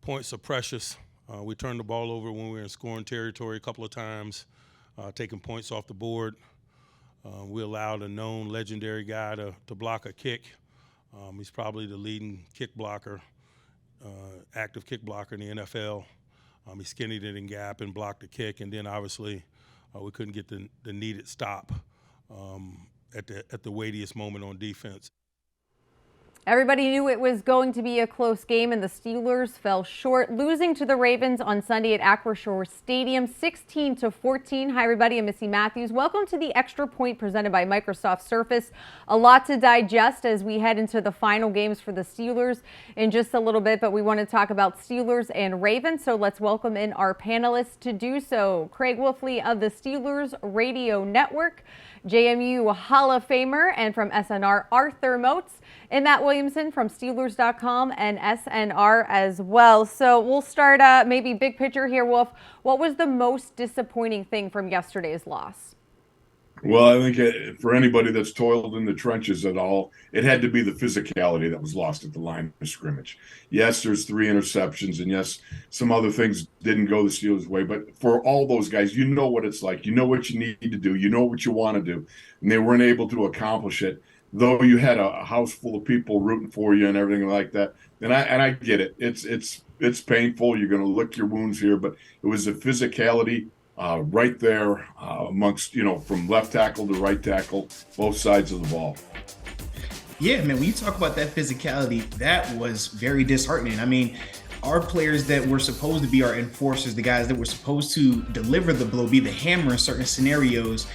Points are precious. We turned the ball over when we were in scoring territory a couple of times, taking points off the board. We allowed a known legendary guy to block a kick. He's probably the leading kick blocker, active kick blocker in the NFL. He skinnied it in gap and blocked the kick, and then obviously we couldn't get the needed stop at the weightiest moment on defense. Everybody knew it was going to be a close game, and the Steelers fell short, losing to the Ravens on Sunday at Acrisure Stadium, 16-14. Hi, everybody. I'm Missi Matthews. Welcome to the Extra Point presented by Microsoft Surface. A lot to digest as we head into the final games for the Steelers in just a little bit, but we want to talk about Steelers and Ravens, so let's welcome in our panelists to do so. Craig Wolfley of the Steelers Radio Network, JMU Hall of Famer, and from SNR, Arthur Moats, and Matt Williamson from Steelers.com and SNR as well. So we'll start maybe big picture here, Wolf. What was the most disappointing thing from yesterday's loss? Well, I think for anybody that's toiled in the trenches at all, it had to be the physicality that was lost at the line of scrimmage. Yes, there's 3 interceptions, and yes, some other things didn't go the Steelers' way. But for all those guys, you know what it's like. You know what you need to do. You know what you want to do. And they weren't able to accomplish it, though you had a house full of people rooting for you and everything like that. And I get it. It's painful. You're going to lick your wounds here, but it was the physicality right there amongst, from left tackle to right tackle, both sides of the ball. Yeah, man, when you talk about that physicality, that was very disheartening. I mean, our players that were supposed to be our enforcers, the guys that were supposed to deliver the blow, be the hammer in certain scenarios,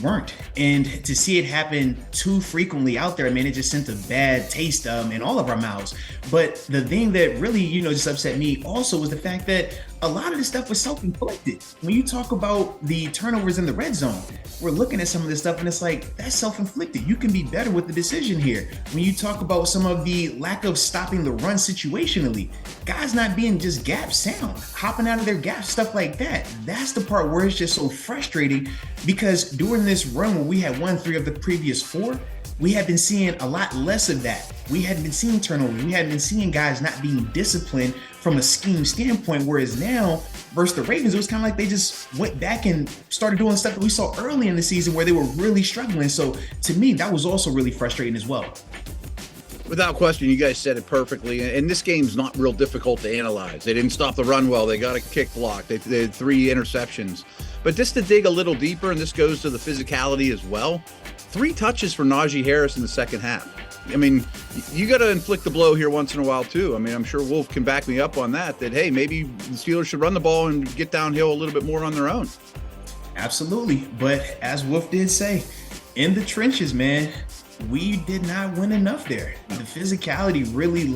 weren't. And to see it happen too frequently out there, I mean, it just sent a bad taste in all of our mouths. But the thing that really, just upset me also was the fact that a lot of this stuff was self-inflicted. When you talk about the turnovers in the red zone, we're looking at some of this stuff and it's like, that's self-inflicted. You can be better with the decision here. When you talk about some of the lack of stopping the run situationally, guys not being just gap sound, hopping out of their gaps, stuff like that. That's the part where it's just so frustrating, because during this run when we had won 3 of the previous 4, we had been seeing a lot less of that. We hadn't been seeing turnovers. We hadn't been seeing guys not being disciplined from a scheme standpoint, whereas now versus the Ravens, it was kind of like they just went back and started doing stuff that we saw early in the season where they were really struggling. So to me, that was also really frustrating as well. Without question, you guys said it perfectly. And this game's not real difficult to analyze. They didn't stop the run well. They got a kick block. They had 3 interceptions. But just to dig a little deeper, and this goes to the physicality as well, 3 touches for Najee Harris in the second half. I mean, you got to inflict the blow here once in a while, too. I mean, I'm sure Wolf can back me up on that, hey, maybe the Steelers should run the ball and get downhill a little bit more on their own. Absolutely. But as Wolf did say, in the trenches, man, we did not win enough there. The physicality really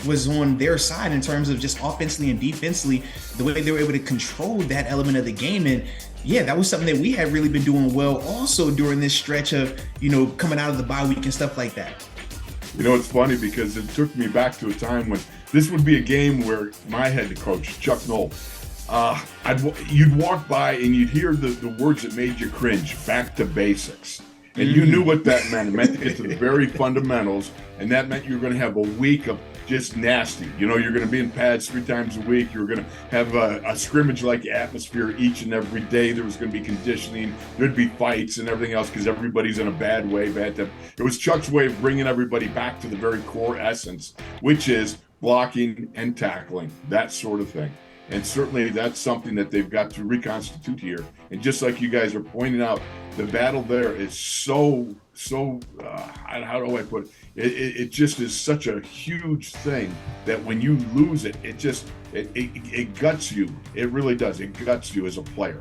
was on their side in terms of just offensively and defensively, the way they were able to control that element of the game. And yeah, that was something that we had really been doing well also during this stretch of, coming out of the bye week and stuff like that. It's funny because it took me back to a time when this would be a game where my head coach, Chuck Knoll, you'd walk by and you'd hear the words that made you cringe, back to basics. And you knew what that meant. It meant to get to the very fundamentals, and that meant you were going to have a week of just nasty. You're going to be in pads 3 times a week. You're going to have a scrimmage-like atmosphere each and every day. There was going to be conditioning. There'd be fights and everything else because everybody's in a bad way, bad tempo. It was Chuck's way of bringing everybody back to the very core essence, which is blocking and tackling, that sort of thing. And certainly that's something that they've got to reconstitute here. And just like you guys are pointing out, the battle there is so how do I put it? It just is such a huge thing that when you lose it, it guts you. It really does. It guts you as a player.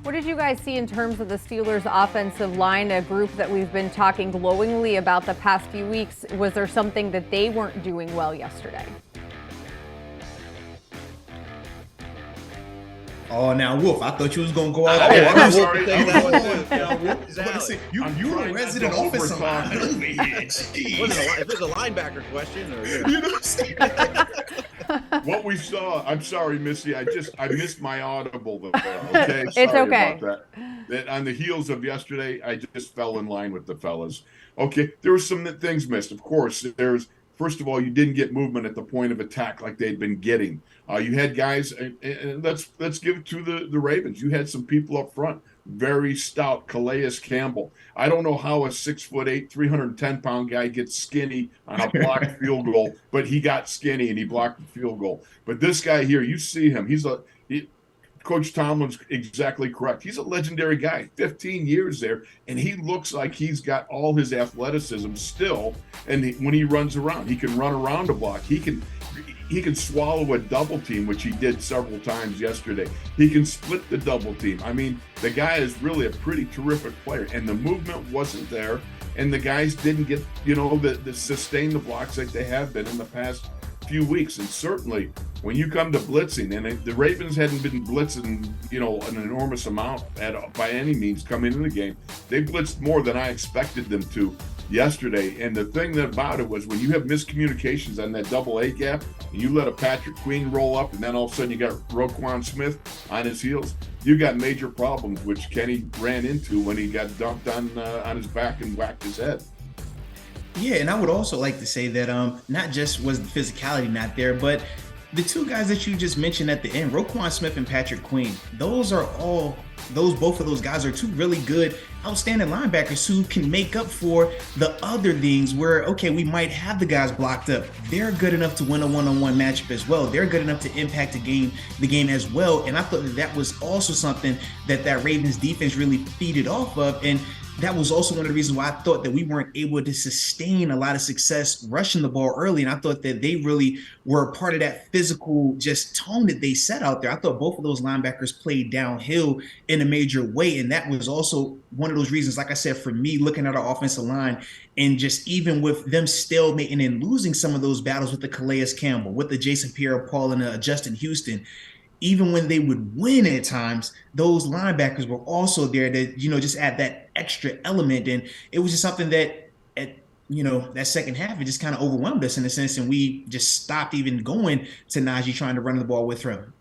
What did you guys see in terms of the Steelers' offensive line, a group that we've been talking glowingly about the past few weeks? Was there something that they weren't doing well yesterday? Oh, now Wolf, I thought you was gonna go out. I'm sorry. You a resident offensive lineman. If it's a linebacker question, what we saw, I'm sorry, Missy, I missed my audible there. Okay, it's sorry okay. about that. On the heels of yesterday, I just fell in line with the fellas. Okay, there were some things missed. Of course, there's First of all, you didn't get movement at the point of attack like they'd been getting. You had guys, and let's give it to the Ravens. You had some people up front, very stout. Calais Campbell. I don't know how a 6'8", 310-pound guy gets skinny on a blocked field goal, but he got skinny and he blocked the field goal. But this guy here, you see him. Coach Tomlin's exactly correct. He's a legendary guy, 15 years there, and he looks like he's got all his athleticism still. And when he runs around, he can run around a block. He can swallow a double team, which he did several times yesterday. He can split the double team. I mean, the guy is really a pretty terrific player, and the movement wasn't there, and the guys didn't get, the sustain the blocks like they have been in the past few weeks. And certainly when you come to blitzing, and the Ravens hadn't been blitzing, an enormous amount by any means coming in the game. They blitzed more than I expected them to yesterday. And the thing about it was when you have miscommunications on that double A gap and you let a Patrick Queen roll up and then all of a sudden you got Roquan Smith on his heels, you got major problems, which Kenny ran into when he got dunked on his back and whacked his head. Yeah, and I would also like to say that not just was the physicality not there, but the two guys that you just mentioned at the end, Roquan Smith and Patrick Queen, both of those guys are two really good, outstanding linebackers who can make up for the other things where, okay, we might have the guys blocked up. They're good enough to win a one-on-one matchup as well. They're good enough to impact the game as well. And I thought that was also something that Ravens defense really feeded off of. And that was also one of the reasons why I thought that we weren't able to sustain a lot of success rushing the ball early. And I thought that they really were a part of that physical just tone that they set out there. I thought both of those linebackers played downhill in a major way. And that was also one of those reasons, like I said, for me, looking at our offensive line and just even with them stalemating and losing some of those battles with the Calais Campbell, with the Jason Pierre-Paul and Justin Houston, even when they would win at times, those linebackers were also there to, just add that extra element. And it was just something that that second half, it just kind of overwhelmed us in a sense. And we just stopped even going to Najee trying to run the ball with him.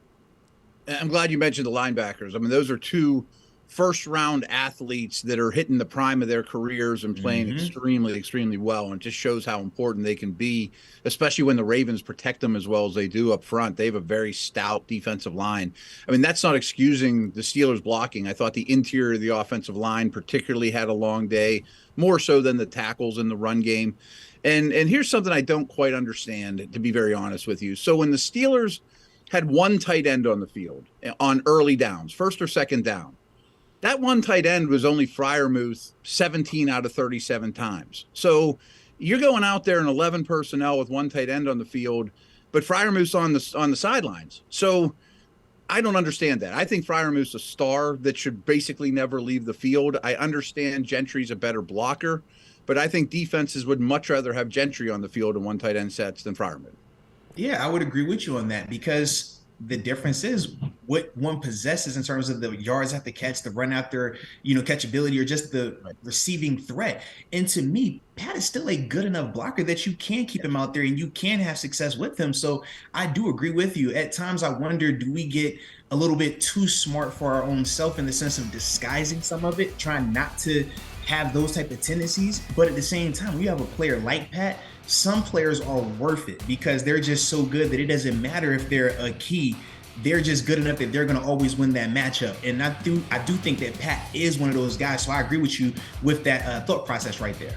I'm glad you mentioned the linebackers. I mean, those are two first-round athletes that are hitting the prime of their careers and playing extremely, extremely well. And it just shows how important they can be, especially when the Ravens protect them as well as they do up front. They have a very stout defensive line. I mean, that's not excusing the Steelers blocking. I thought the interior of the offensive line particularly had a long day, more so than the tackles in the run game. And here's something I don't quite understand, to be very honest with you. So when the Steelers had one tight end on the field on early downs, first or second down, that one tight end was only Freiermuth 17 out of 37 times. So you're going out there in 11 personnel with one tight end on the field, but Freiermuth's on the sidelines. So I don't understand that. I think Freiermuth's a star that should basically never leave the field. I understand Gentry's a better blocker, but I think defenses would much rather have Gentry on the field in one tight end sets than Freiermuth. Yeah, I would agree with you on that because the difference is what one possesses in terms of the yards after catch, the run after, catchability, or just the receiving threat. And to me, Pat is still a good enough blocker that you can keep him out there and you can have success with him. So I do agree with you. At times I wonder, do we get a little bit too smart for our own self in the sense of disguising some of it, trying not to have those type of tendencies? But at the same time, you have a player like Pat, some players are worth it because they're just so good that it doesn't matter if they're a key. They're just good enough that they're going to always win that matchup. And I do think that Pat is one of those guys. So I agree with you with that thought process right there.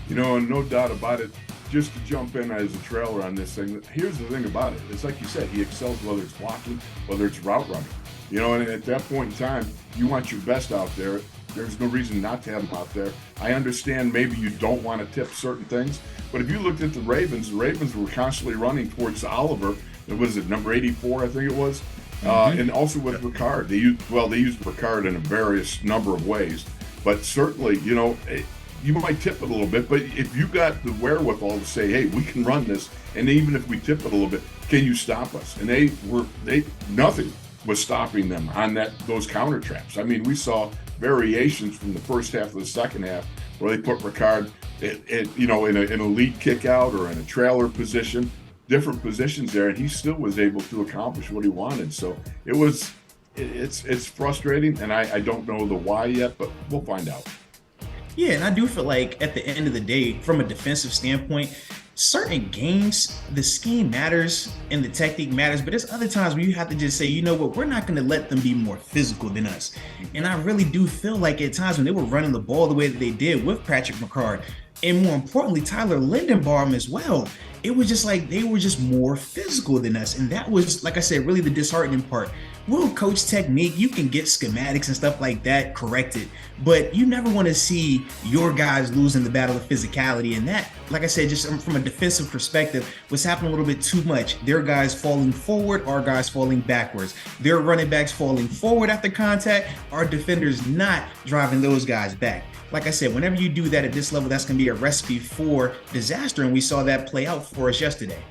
And no doubt about it. Just to jump in as a trailer on this thing, here's the thing about it. It's like you said, he excels whether it's blocking, whether it's route running. And at that point in time, you want your best out there. There's no reason not to have him out there. I understand maybe you don't want to tip certain things, but if you looked at the Ravens were constantly running towards Oliver. Was it number 84? I think it was. And also with Ricard. They used Ricard in a various number of ways, but certainly, you might tip it a little bit, but if you got the wherewithal to say, hey, we can run this, and even if we tip it a little bit, can you stop us? And nothing was stopping them on those counter traps. I mean, we saw variations from the first half to the second half where they put Ricard in a lead kick out or in a trailer position, different positions there, and he still was able to accomplish what he wanted. So it's frustrating, and I don't know the why yet, but we'll find out. Yeah, and I do feel like at the end of the day, from a defensive standpoint, certain games, the scheme matters and the technique matters, but there's other times where you have to just say, you know what, we're not going to let them be more physical than us. And I really do feel like at times when they were running the ball the way that they did with Patrick McCard, and more importantly, Tyler Lindenbaum as well, it was just like they were just more physical than us. And that was, like I said, really the disheartening part. We'll coach technique, you can get schematics and stuff like that corrected, but you never want to see your guys losing the battle of physicality. And that, like I said, just from a defensive perspective, was happening a little bit too much. Their guys falling forward, our guys falling backwards. Their running backs falling forward after contact, our defenders not driving those guys back. Like I said, whenever you do that at this level, that's going to be a recipe for disaster, and we saw that play out for us yesterday.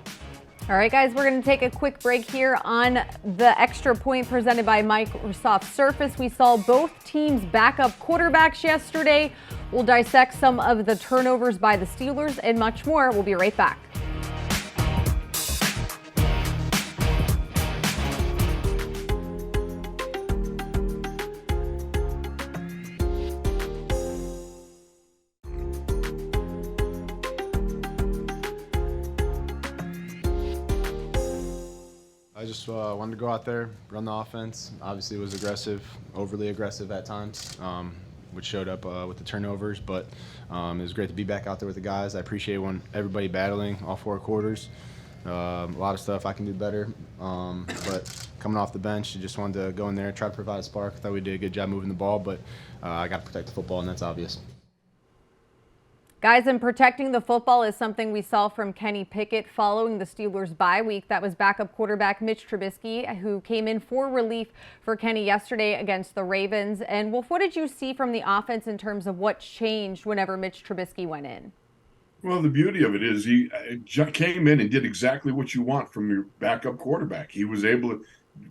All right, guys, we're going to take a quick break here on the Extra Point presented by Microsoft Surface. We saw both teams' backup quarterbacks yesterday. We'll dissect some of the turnovers by the Steelers and much more. We'll be right back. I just wanted to go out there, run the offense. Obviously, it was aggressive, overly aggressive at times, which showed up with the turnovers. But it was great to be back out there with the guys. I appreciate everybody battling all 4 quarters. A lot of stuff I can do better. But coming off the bench, I just wanted to go in there, try to provide a spark. I thought we did a good job moving the ball, but I got to protect the football, and that's obvious. Guys, and protecting the football is something we saw from Kenny Pickett following the Steelers' bye week. That was backup quarterback Mitch Trubisky, who came in for relief for Kenny yesterday against the Ravens. And Wolf, what did you see from the offense in terms of what changed whenever Mitch Trubisky went in? Well, the beauty of it is he came in and did exactly what you want from your backup quarterback. He was able to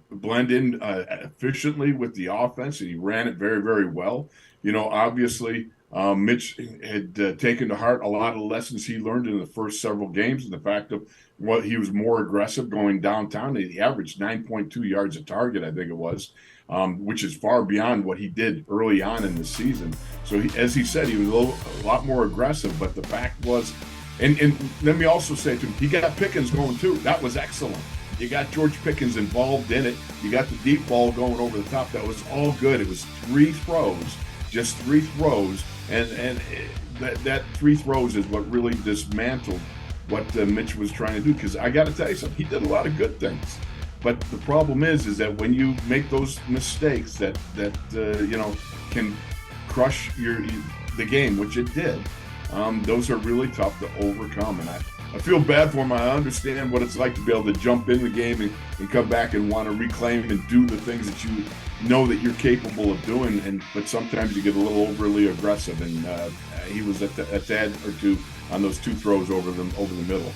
blend in efficiently with the offense, and he ran it very, very well. You know, obviously, Mitch had taken to heart a lot of the lessons he learned in the first several games, and the fact of what he was more aggressive going downtown. He averaged 9.2 yards a target, I think it was, which is far beyond what he did early on in the season. So as he said, he was a lot more aggressive, but the fact was, and let me also say to him, he got Pickens going too. That was excellent. You got George Pickens involved in it. You got the deep ball going over the top. That was all good. It was 3 throws, just 3 throws. And that 3 throws is what really dismantled what Mitch was trying to do. Because I got to tell you something, he did a lot of good things. But the problem is that when you make those mistakes that you know, can crush the game, which it did, those are really tough to overcome. And I feel bad for him. I understand what it's like to be able to jump in the game and come back and want to reclaim and do the things that you know that you're capable of doing. But sometimes you get a little overly aggressive, and he was at that or 2 on those 2 throws over the middle.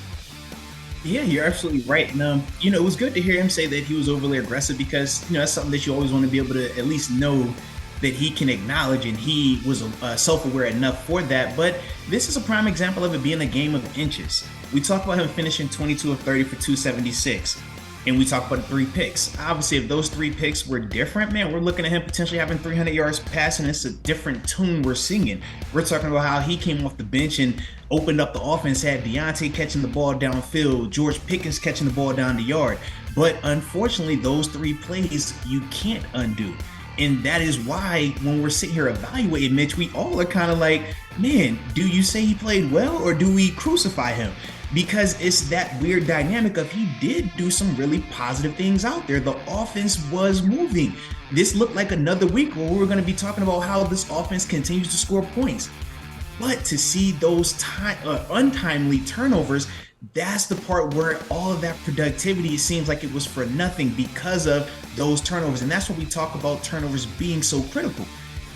Yeah, you're absolutely right. And, you know, it was good to hear him say that he was overly aggressive because, you know, that's something that you always want to be able to at least know that he can acknowledge, and he was self-aware enough for that. But this is a prime example of it being a game of inches. We talk about him finishing 22 of 30 for 276, and we talk about 3 picks. Obviously, if those 3 picks were different, man, we're looking at him potentially having 300 yards passing. It's a different tune we're singing. We're talking about how he came off the bench and opened up the offense, had Deontay catching the ball downfield, George Pickens catching the ball down the yard. But unfortunately, those 3 plays you can't undo. And that is why when we're sitting here evaluating Mitch, we all are kind of like, man, do you say he played well or do we crucify him? Because it's that weird dynamic of he did do some really positive things out there. The offense was moving. This looked like another week where we were going to be talking about how this offense continues to score points. But to see those untimely turnovers, that's the part where all of that productivity seems like it was for nothing because of those turnovers. And that's what we talk about turnovers being so critical.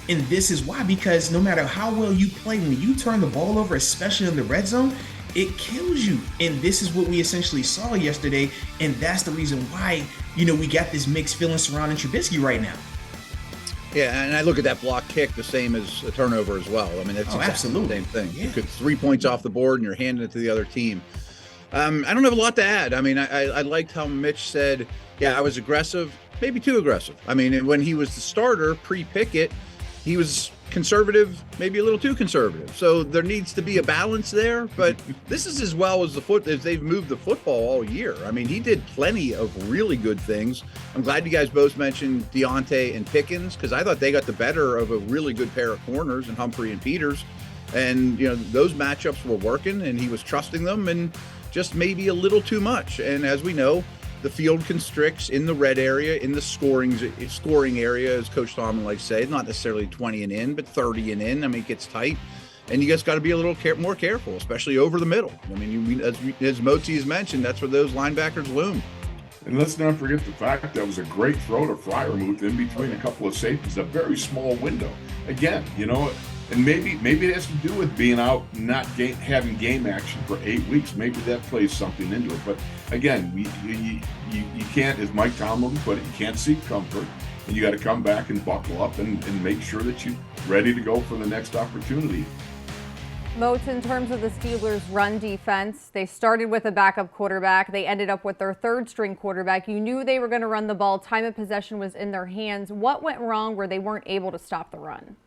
And this is why, because no matter how well you play, when you turn the ball over, especially in the red zone, it kills you. And this is what we essentially saw yesterday. And that's the reason why, you know, we got this mixed feeling surrounding Trubisky right now. Yeah, and I look at that block kick the same as a turnover as well. I mean, it's absolutely the same thing. Yeah. You could 3 points off the board and you're handing it to the other team. I don't have a lot to add. I mean, I liked how Mitch said, yeah, I was aggressive, maybe too aggressive. I mean, when he was the starter pre-Pickett, he was conservative, maybe a little too conservative. So there needs to be a balance there. But this is as well as as they've moved the football all year. I mean, he did plenty of really good things. I'm glad you guys both mentioned Deontay and Pickens, because I thought they got the better of a really good pair of corners in Humphrey and Peters. And, those matchups were working, and he was trusting them, and just maybe a little too much. And as we know, the field constricts in the red area, in the scoring area, as Coach Tomlin likes to say, not necessarily 20 and in, but 30 and in. I mean, it gets tight, and you just got to be a little more careful, especially over the middle. I mean, as Moatsy has mentioned, that's where those linebackers loom. And let's not forget the fact that was a great throw to Freiermuth in between a couple of safeties, a very small window. Again, and maybe it has to do with being out, not having game action for 8 weeks. Maybe that plays something into it. But again, you can't, as Mike Tomlin put it, you can't seek comfort, and you got to come back and buckle up and make sure that you're ready to go for the next opportunity. Moats, in terms of the Steelers' run defense, they started with a backup quarterback. They ended up with their third-string quarterback. You knew they were going to run the ball. Time of possession was in their hands. What went wrong where they weren't able to stop the run?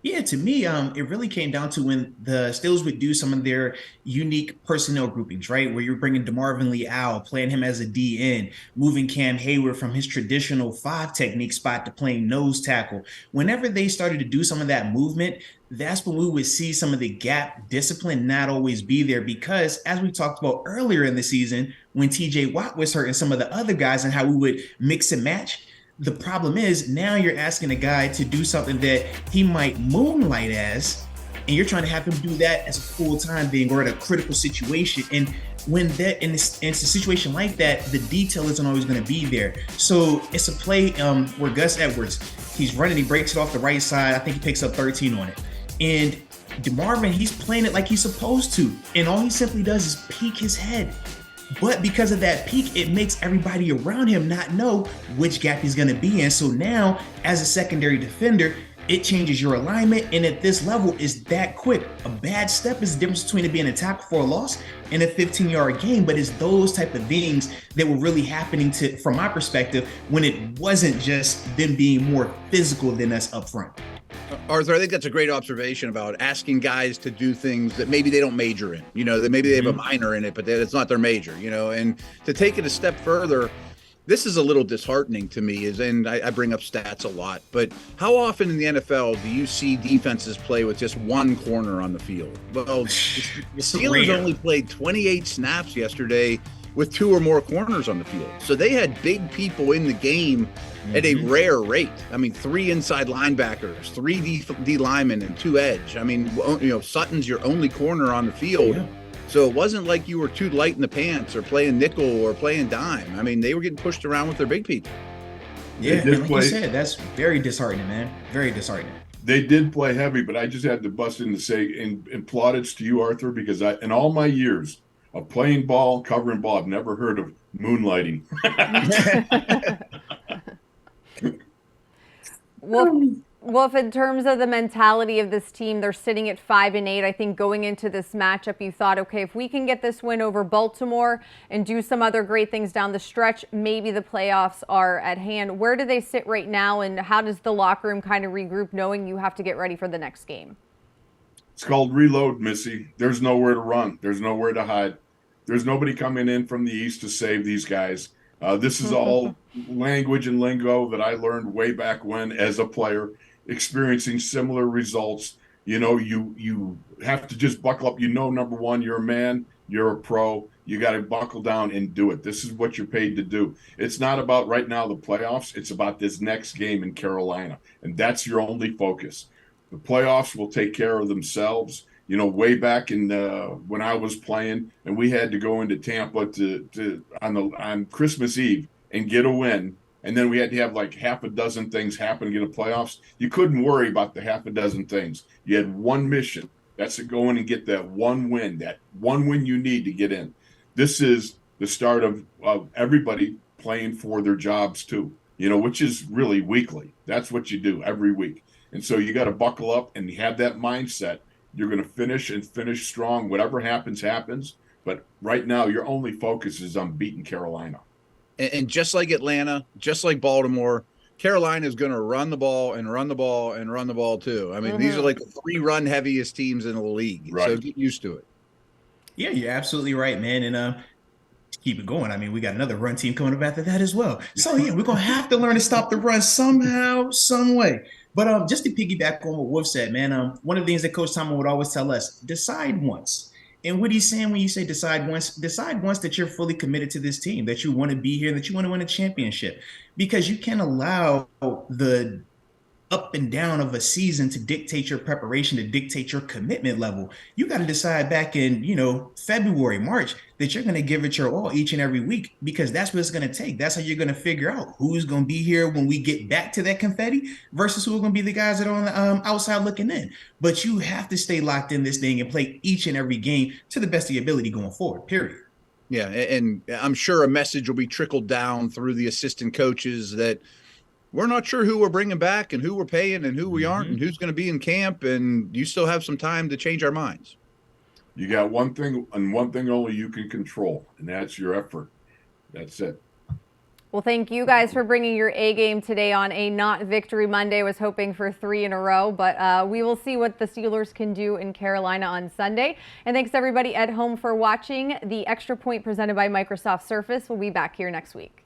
Yeah, to me, it really came down to when the Steelers would do some of their unique personnel groupings, right? Where you're bringing DeMarvin Leal, playing him as a DN, moving Cam Hayward from his traditional 5 technique spot to playing nose tackle. Whenever they started to do some of that movement, that's when we would see some of the gap discipline not always be there, because as we talked about earlier in the season, when TJ Watt was hurt and some of the other guys and how we would mix and match, the problem is now you're asking a guy to do something that he might moonlight as, and you're trying to have him do that as a full-time thing or at a critical situation. And when that in a situation like that, the detail isn't always going to be there. So it's a play where Gus Edwards, he's running, he breaks it off the right side. I think he picks up 13 on it. And DeMarvin, he's playing it like he's supposed to. And all he simply does is peek his head. But because of that peak, it makes everybody around him not know which gap he's going to be in. So now, as a secondary defender, it changes your alignment. And at this level, it's that quick. A bad step is the difference between it being a tackle for a loss and a 15-yard gain. But it's those type of things that were really happening from my perspective, when it wasn't just them being more physical than us up front. Arthur, I think that's a great observation about asking guys to do things that maybe they don't major in, that maybe they have a minor in it, but it's not their major, and to take it a step further, this is a little disheartening to me, and I bring up stats a lot, but how often in the NFL do you see defenses play with just one corner on the field? Well, the Steelers only played 28 snaps yesterday with 2 or more corners on the field. So they had big people in the game at a rare rate. I mean, 3 inside linebackers, 3 D linemen, and 2 edge. I mean, Sutton's your only corner on the field. Yeah. So it wasn't like you were too light in the pants or playing nickel or playing dime. I mean, they were getting pushed around with their big people. Yeah, like you said, that's very disheartening, man. Very disheartening. They did play heavy, but I just had to bust in to say, and plaudits to you, Arthur, because in all my years of playing ball, covering ball, I've never heard of moonlighting. Wolf, in terms of the mentality of this team, they're sitting at 5-8. I think going into this matchup, you thought, okay, if we can get this win over Baltimore and do some other great things down the stretch, maybe the playoffs are at hand. Where do they sit right now, and how does the locker room kind of regroup, knowing you have to get ready for the next game? It's called reload, Missy. There's nowhere to run. There's nowhere to hide. There's nobody coming in from the east to save these guys. This is all language and lingo that I learned way back when as a player, experiencing similar results. You have to just buckle up. Number one, you're a man, you're a pro. You got to buckle down and do it. This is what you're paid to do. It's not about right now the playoffs. It's about this next game in Carolina, and that's your only focus. The playoffs will take care of themselves. Way back in when I was playing, and we had to go into Tampa on Christmas Eve and get a win, and then we had to have like half a dozen things happen to get a playoffs. You couldn't worry about the half a dozen things. You had one mission. That's to go in and get that one win you need to get in. This is the start of everybody playing for their jobs too, which is really weekly. That's what you do every week. And so you got to buckle up and have that mindset. You're going to finish strong. Whatever happens, happens. But right now, your only focus is on beating Carolina. And just like Atlanta, just like Baltimore, Carolina is going to run the ball and run the ball and run the ball too. I mean, these are like the 3 run heaviest teams in the league. Right. So get used to it. Yeah, you're absolutely right, man. And to keep it going, I mean, we got another run team coming up after that as well. So yeah, we're gonna have to learn to stop the run somehow, some way. But just to piggyback on what Wolf said, man, one of the things that Coach Tomlin would always tell us: decide once. And what he's saying when you say decide once that you're fully committed to this team, that you want to be here, and that you want to win a championship, because you can't allow the up and down of a season to dictate your preparation, to dictate your commitment level. You got to decide back in, February, March, that you're going to give it your all each and every week, because that's what it's going to take. That's how you're going to figure out who's going to be here when we get back to that confetti versus who are going to be the guys that are on the outside looking in. But you have to stay locked in this thing and play each and every game to the best of your ability going forward, period. Yeah, and I'm sure a message will be trickled down through the assistant coaches that we're not sure who we're bringing back and who we're paying and who we aren't and who's going to be in camp, and you still have some time to change our minds. You got one thing, and one thing only you can control, and that's your effort. That's it. Well, thank you guys for bringing your A game today on a not victory Monday. I was hoping for 3 in a row, but we will see what the Steelers can do in Carolina on Sunday. And thanks everybody at home for watching. The Extra Point presented by Microsoft Surface will be back here next week.